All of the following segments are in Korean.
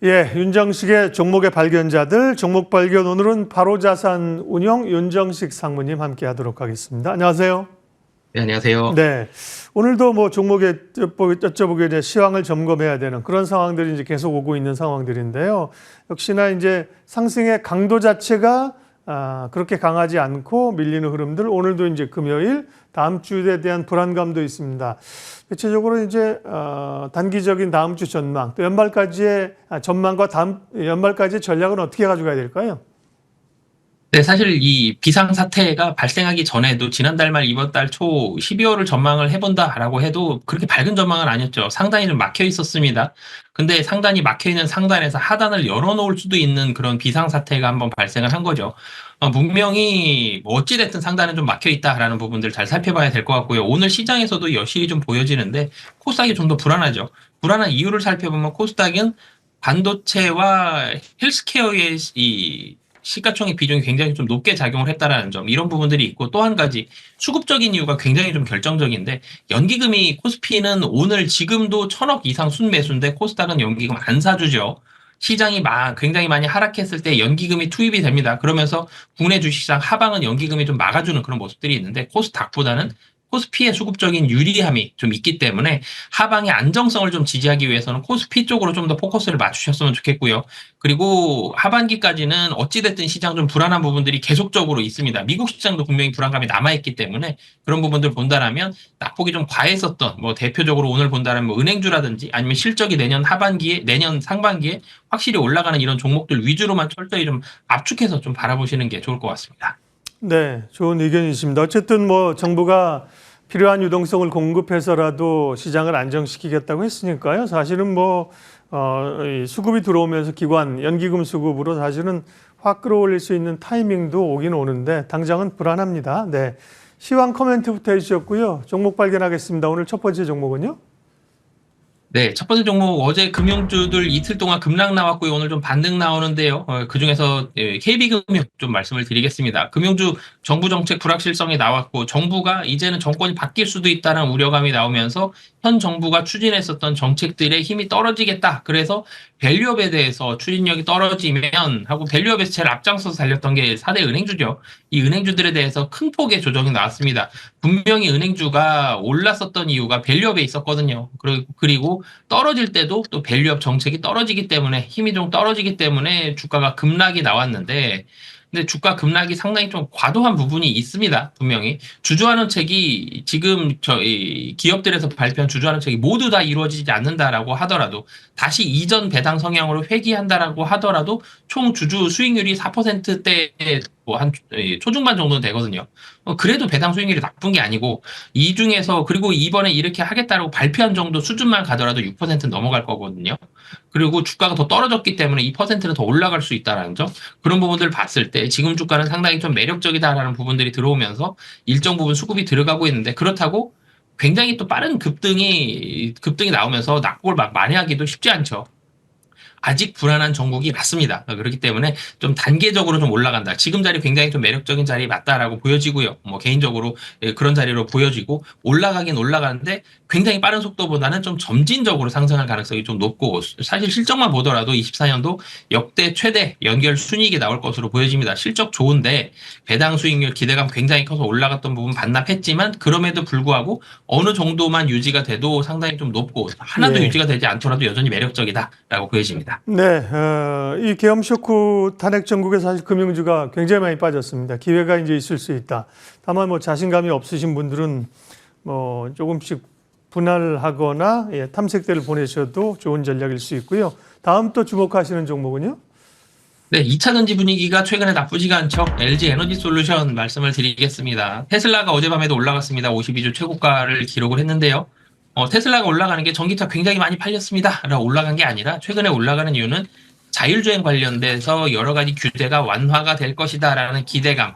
예, 윤정식의 종목의 발견자들, 종목 발견 오늘은 바로자산 운영 윤정식 상무님 함께 하도록 하겠습니다. 안녕하세요. 네, 안녕하세요. 네. 오늘도 뭐 종목에 여쭤보게 이제 시황을 점검해야 되는 그런 상황들이 이제 계속 오고 있는 상황들인데요. 역시나 이제 상승의 강도 자체가 그렇게 강하지 않고 밀리는 흐름들, 오늘도 이제 금요일, 다음 주에 대한 불안감도 있습니다. 대체적으로 이제 단기적인 다음 주 전망, 또 연말까지의 전망과 다음 연말까지의 전략은 어떻게 가져가야 될까요? 네, 사실 이 비상사태가 발생하기 전에도 지난달 말 이번 달 초 12월을 전망을 해본다라고 해도 그렇게 밝은 전망은 아니었죠. 상단이 좀 막혀 있었습니다. 근데 상단이 막혀 있는 상단에서 하단을 열어놓을 수도 있는 그런 비상사태가 한번 발생을 한 거죠. 분명히 뭐 어찌됐든 상단은 좀 막혀 있다라는 부분들 잘 살펴봐야 될 것 같고요. 오늘 시장에서도 여실히 좀 보여지는데 코스닥이 좀 더 불안하죠. 불안한 이유를 살펴보면 코스닥은 반도체와 헬스케어의 이 시가총액 비중이 굉장히 좀 높게 작용을 했다라는 점, 이런 부분들이 있고, 또 한 가지 수급적인 이유가 굉장히 좀 결정적인데, 연기금이 코스피는 오늘 지금도 1,000억 이상 순매수인데 코스닥은 연기금 안 사주죠. 시장이 굉장히 많이 하락했을 때 연기금이 투입이 됩니다. 그러면서 국내 주식시장 하방은 연기금이 좀 막아주는 그런 모습들이 있는데, 코스닥보다는 코스피의 수급적인 유리함이 좀 있기 때문에 하방의 안정성을 좀 지지하기 위해서는 코스피 쪽으로 좀 더 포커스를 맞추셨으면 좋겠고요. 그리고 하반기까지는 어찌됐든 시장 좀 불안한 부분들이 계속적으로 있습니다. 미국 시장도 분명히 불안감이 남아있기 때문에 그런 부분들 본다라면 낙폭이 좀 과했었던, 뭐 대표적으로 오늘 본다라면 뭐 은행주라든지 아니면 실적이 내년 하반기에, 내년 상반기에 확실히 올라가는 이런 종목들 위주로만 철저히 좀 압축해서 좀 바라보시는 게 좋을 것 같습니다. 네, 좋은 의견이십니다. 어쨌든 뭐 정부가 필요한 유동성을 공급해서라도 시장을 안정시키겠다고 했으니까요. 사실은 뭐 이 수급이 들어오면서 기관 연기금 수급으로 사실은 확 끌어올릴 수 있는 타이밍도 오긴 오는데 당장은 불안합니다. 네, 시황 코멘트부터 해주셨고요. 종목 발견하겠습니다. 오늘 첫 번째 종목은요? 네, 첫 번째 종목 어제 금융주들 이틀 동안 급락 나왔고요. 오늘 좀 반등 나오는데요. 그중에서 KB금융 좀 말씀을 드리겠습니다. 금융주 정부 정책 불확실성이 나왔고 정부가 이제는 정권이 바뀔 수도 있다는 우려감이 나오면서 현 정부가 추진했었던 정책들의 힘이 떨어지겠다. 그래서 밸류업에 대해서 추진력이 떨어지면 하고 밸류업에서 제일 앞장서서 달렸던 게 4대 은행주죠. 이 은행주들에 대해서 큰 폭의 조정이 나왔습니다. 분명히 은행주가 올랐었던 이유가 밸류업에 있었거든요. 그리고 떨어질 때도 또 밸류업 정책이 떨어지기 때문에 힘이 좀 떨어지기 때문에 주가가 급락이 나왔는데, 근데 주가 급락이 상당히 좀 과도한 부분이 있습니다. 분명히 주주환원 책이 지금 저희 기업들에서 발표한 주주환원 책이 모두 다 이루어지지 않는다라고 하더라도, 다시 이전 배당 성향으로 회귀한다라고 하더라도 총 주주 수익률이 4%대 뭐 한 초중반 정도는 되거든요. 그래도 배당 수익률이 나쁜 게 아니고, 이 중에서 그리고 이번에 이렇게 하겠다라고 발표한 정도 수준만 가더라도 6% 넘어갈 거거든요. 그리고 주가가 더 떨어졌기 때문에 2%는 더 올라갈 수 있다라는 점, 그런 부분들을 봤을 때 지금 주가는 상당히 좀 매력적이다라는 부분들이 들어오면서 일정 부분 수급이 들어가고 있는데, 그렇다고 굉장히 또 빠른 급등이 나오면서 낙폭을 막 만회하기도 쉽지 않죠. 아직 불안한 종목이 맞습니다. 그렇기 때문에 좀 단계적으로 좀 올라간다. 지금 자리 굉장히 좀 매력적인 자리에 맞다라고 보여지고요. 뭐 개인적으로 그런 자리로 보여지고, 올라가긴 올라가는데 굉장히 빠른 속도보다는 좀 점진적으로 상승할 가능성이 좀 높고, 사실 실적만 보더라도 24년도 역대 최대 연결 순이익이 나올 것으로 보여집니다. 실적 좋은데 배당 수익률 기대감 굉장히 커서 올라갔던 부분 반납했지만, 그럼에도 불구하고 어느 정도만 유지가 돼도 상당히 좀 높고, 하나도 예. 유지가 되지 않더라도 여전히 매력적이다라고 보여집니다. 네, 이 계엄 쇼크 탄핵 전국에 사실 금융주가 굉장히 많이 빠졌습니다. 기회가 이제 있을 수 있다. 다만 뭐 자신감이 없으신 분들은 뭐 조금씩 분할하거나 탐색대를 보내셔도 좋은 전략일 수 있고요. 다음 또 주목하시는 종목은요? 네, 2차 전지 분위기가 최근에 나쁘지가 않죠. LG 에너지 솔루션 말씀을 드리겠습니다. 테슬라가 어젯밤에도 올라갔습니다. 52주 최고가를 기록을 했는데요. 테슬라가 올라가는 게 전기차 굉장히 많이 팔렸습니다. 라고 올라간 게 아니라, 최근에 올라가는 이유는 자율주행 관련돼서 여러 가지 규제가 완화가 될 것이다라는 기대감,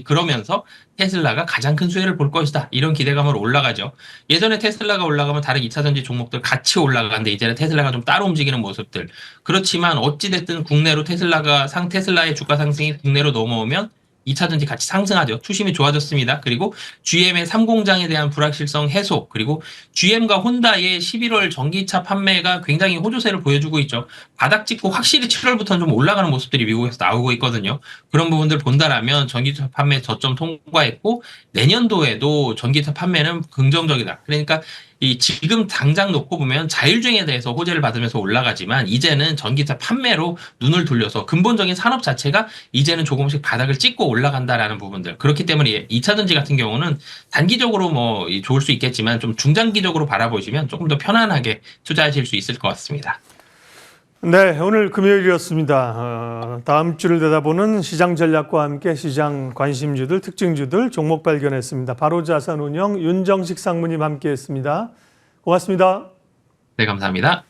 그러면서 테슬라가 가장 큰 수혜를 볼 것이다, 이런 기대감으로 올라가죠. 예전에 테슬라가 올라가면 다른 2차 전지 종목들 같이 올라가는데, 이제는 테슬라가 좀 따로 움직이는 모습들. 그렇지만 어찌됐든 국내로 테슬라의 주가 상승이 국내로 넘어오면 2차전지 같이 상승하죠. 투심이 좋아졌습니다. 그리고 GM의 3공장에 대한 불확실성 해소, 그리고 GM과 혼다의 11월 전기차 판매가 굉장히 호조세를 보여주고 있죠. 바닥 찍고 확실히 7월부터는 좀 올라가는 모습들이 미국에서 나오고 있거든요. 그런 부분들 본다라면 전기차 판매 저점 통과했고 내년도에도 전기차 판매는 긍정적이다. 그러니까 이 지금 당장 놓고 보면 자율주행에 대해서 호재를 받으면서 올라가지만 이제는 전기차 판매로 눈을 돌려서 근본적인 산업 자체가 이제는 조금씩 바닥을 찍고 올라간다라는 부분들. 그렇기 때문에 2차 전지 같은 경우는 단기적으로 뭐 좋을 수 있겠지만 좀 중장기적으로 바라보시면 조금 더 편안하게 투자하실 수 있을 것 같습니다. 네, 오늘 금요일이었습니다. 다음 주를 내다보는 시장 전략과 함께 시장 관심주들, 특징주들 종목 발견했습니다. 바로자산운용 윤정식 상무님 함께했습니다. 고맙습니다. 네, 감사합니다.